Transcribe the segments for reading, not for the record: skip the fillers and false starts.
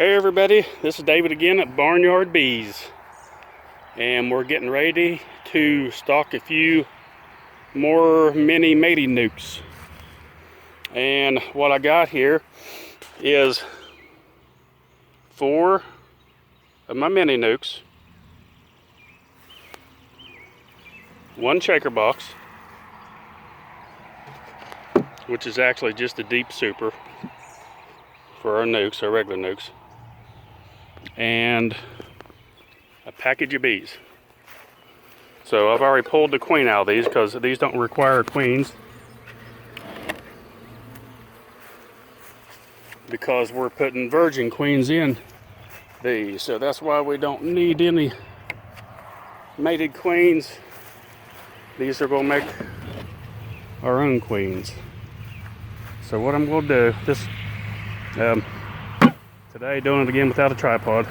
Hey everybody, this is David again at Barnyard Bees, and we're getting ready to stock a few more mini mating nucs. And what I got here is 4 of my mini nucs, 1 shaker box, which is actually just a deep super for our nucs, our regular nucs, and a package of bees. So I've already pulled the queen out of these because these don't require queens, because we're putting virgin queens in these. So that's why we don't need any mated queens. These are going to make our own queens. So what I'm going to do, today doing it again without a tripod,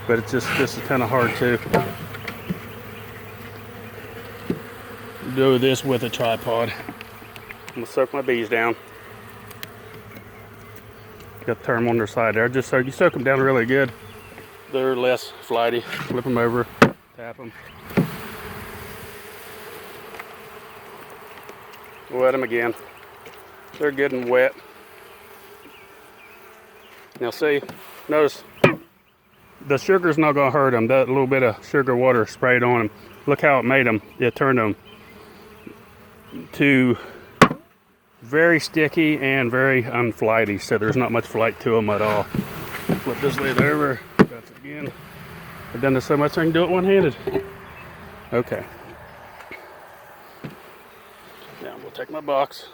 but it's just, this is kind of hard to do this with a tripod. I'm going to soak my bees down. Got to turn them on their side there, just so you soak them down really good. They're less flighty. Flip them over, tap them. Wet them again. They're good and wet. Now see, notice the sugar's not going to hurt them. That little bit of sugar water sprayed on them. Look how it made them. It turned them to very sticky and very unflighty. So there's not much flight to them at all. Flip this lid over. That's it again. I've done this so much I can do it one-handed. Okay. Now we'll take my box.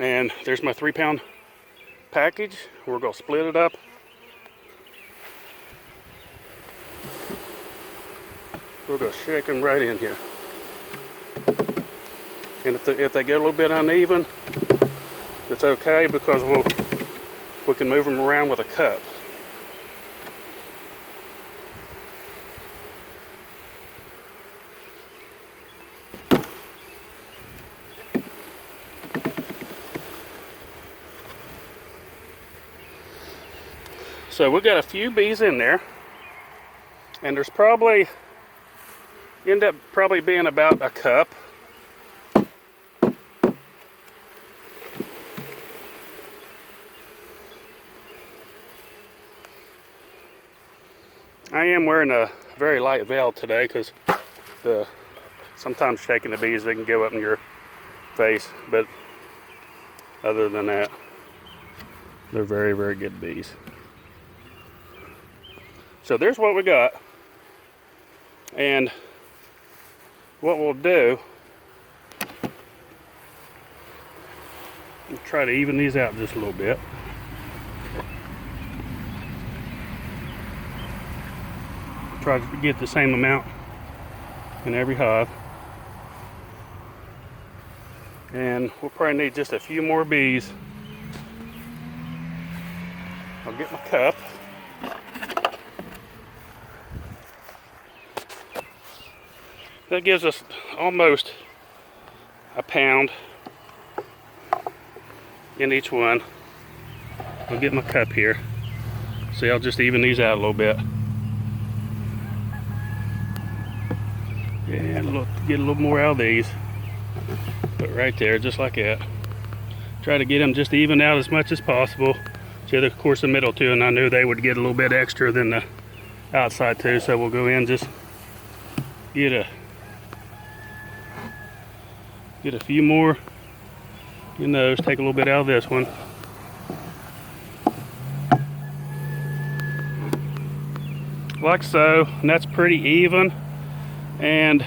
And there's my 3-pound package. We're going to split it up. We're going to shake them right in here. And if they get a little bit uneven, it's okay, because we can move them around with a cup. So we got a few bees in there, and there's probably end up being about a cup. I am wearing a very light veil today because sometimes shaking the bees, they can go up in your face, but other than that, they're very, very good bees. So there's what we got, and what we'll do, we'll try to even these out just a little bit. Try to get the same amount in every hive, and we'll probably need just a few more bees. I'll get my cup. That gives us almost a pound in each one. I'll get my cup here. See, I'll just even these out a little bit. And get a little more out of these. Put it right there, just like that. Try to get them just even out as much as possible. See, of course, the middle too, and I knew they would get a little bit extra than the outside too, so we'll go in, just get a few more in those. Take a little bit out of this one. Like so, and that's pretty even. And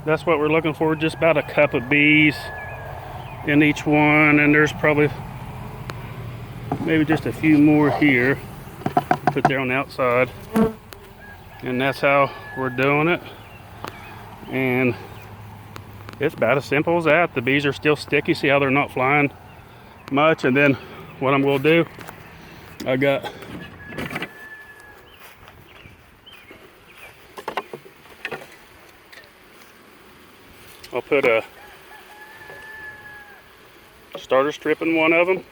that's what we're looking for, just about a cup of bees in each one. And there's probably maybe just a few more here. Put there on the outside. And that's how we're doing it. And it's about as simple as that. The bees are still sticky. See how they're not flying much. And then what I'm going to do, I'll put starter strip in one of them.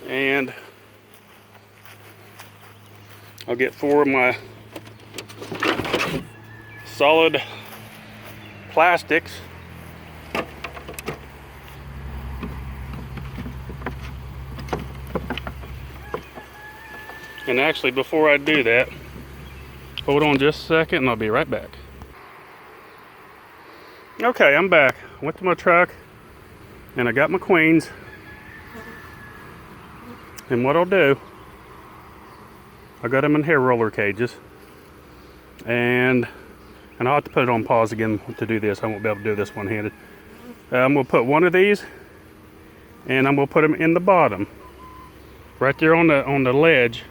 And I'll get 4 of my solid plastics. And actually, before I do that, hold on just a second and I'll be right back. Okay, I'm back. Went to my truck and I got my queens. And what I'll do, I got them in hair roller cages. And I'll have to put it on pause again to do this. I won't be able to do this one-handed. I'm going to put one of these and I'm going to put them in the bottom. Right there on the ledge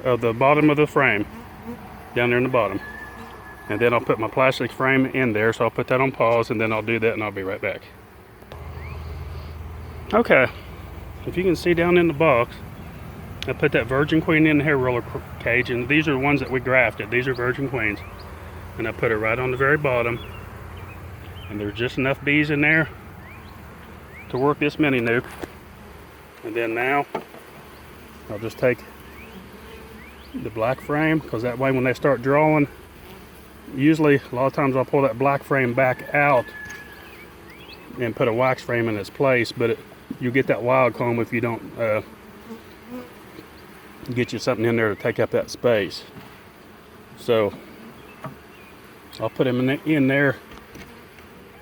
of the bottom of the frame, down there in the bottom. And then I'll put my plastic frame in there, so I'll put that on pause and then I'll do that and I'll be right back. Okay, if you can see down in the box, I put that virgin queen in the hair roller cage, and these are the ones that we grafted. These are virgin queens. And I put it right on the very bottom, and there's just enough bees in there to work this mini nuke. And then now I'll just take the black frame, because that way when they start drawing, usually a lot of times I'll pull that black frame back out and put a wax frame in its place, but you get that wild comb if you don't get you something in there to take up that space. So I'll put them in there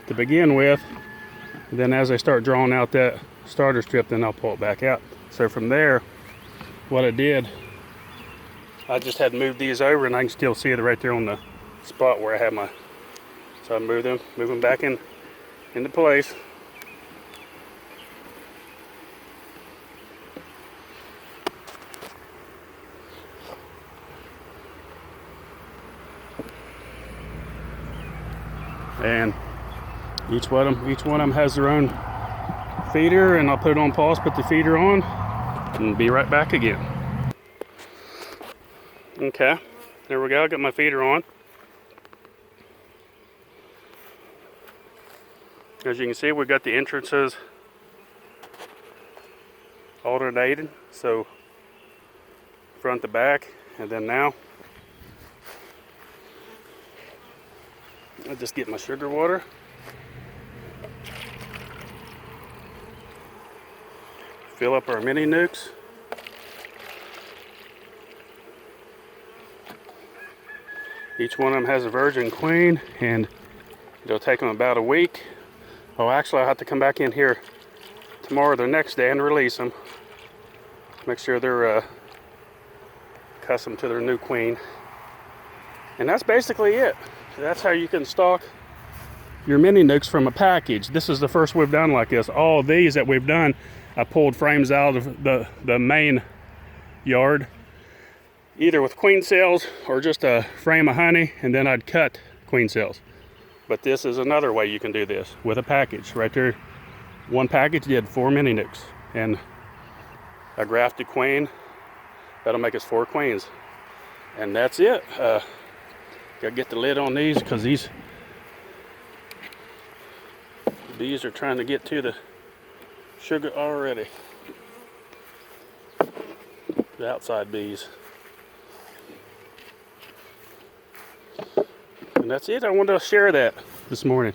to begin with, and then as I start drawing out that starter strip, then I'll pull it back out. So from there, what I did, I just had to move these over, and I can still see it right there on the spot where I have my, so I move them back into place. And each one of them has their own feeder, and I'll put it on pause, put the feeder on, and be right back again. Okay, there we go, I got my feeder on. As you can see, we've got the entrances alternated, so front to back. And then now I'll just get my sugar water. Fill up our mini nukes. Each one of them has a virgin queen, and it'll take them about a week. Oh, actually, I'll have to come back in here tomorrow or the next day and release them. Make sure they're accustomed to their new queen. And that's basically it. That's how you can stock your mini nukes from a package. This is the first we've done like this. All of these that we've done, I pulled frames out of the main yard, either with queen cells or just a frame of honey, and then I'd cut queen cells. But this is another way you can do this with a package. Right there, one package did 4 mini nukes, and a grafted queen, that'll make us 4 queens. And that's it. Gotta get the lid on these, because these bees are trying to get to the sugar already. The outside bees. And that's it. I wanted to share that this morning.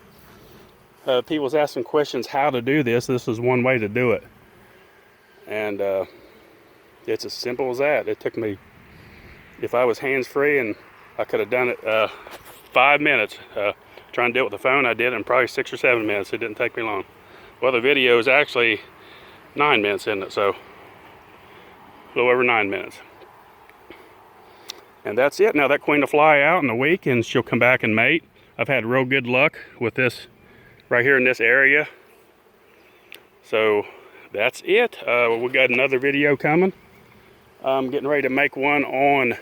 People was asking questions how to do this. This is one way to do it. And it's as simple as that. It took me, if I was hands-free, and I could have done it 5 minutes. Trying to do it with the phone, I did it in probably 6 or 7 minutes. It didn't take me long. Well, the video is actually 9 minutes in it, so a little over 9 minutes. And that's it. Now that queen will fly out in a week, and she'll come back and mate. I've had real good luck with this right here in this area. So that's it. We got another video coming. I'm getting ready to make one on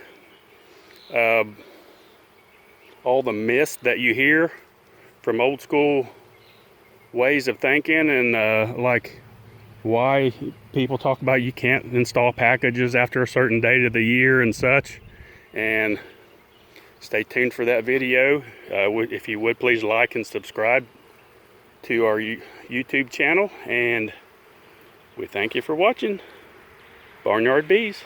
all the myths that you hear from old school ways of thinking, and like why people talk about you can't install packages after a certain date of the year and such. And stay tuned for that video. If you would, please like and subscribe to our YouTube channel, and we thank you for watching Barnyard Bees.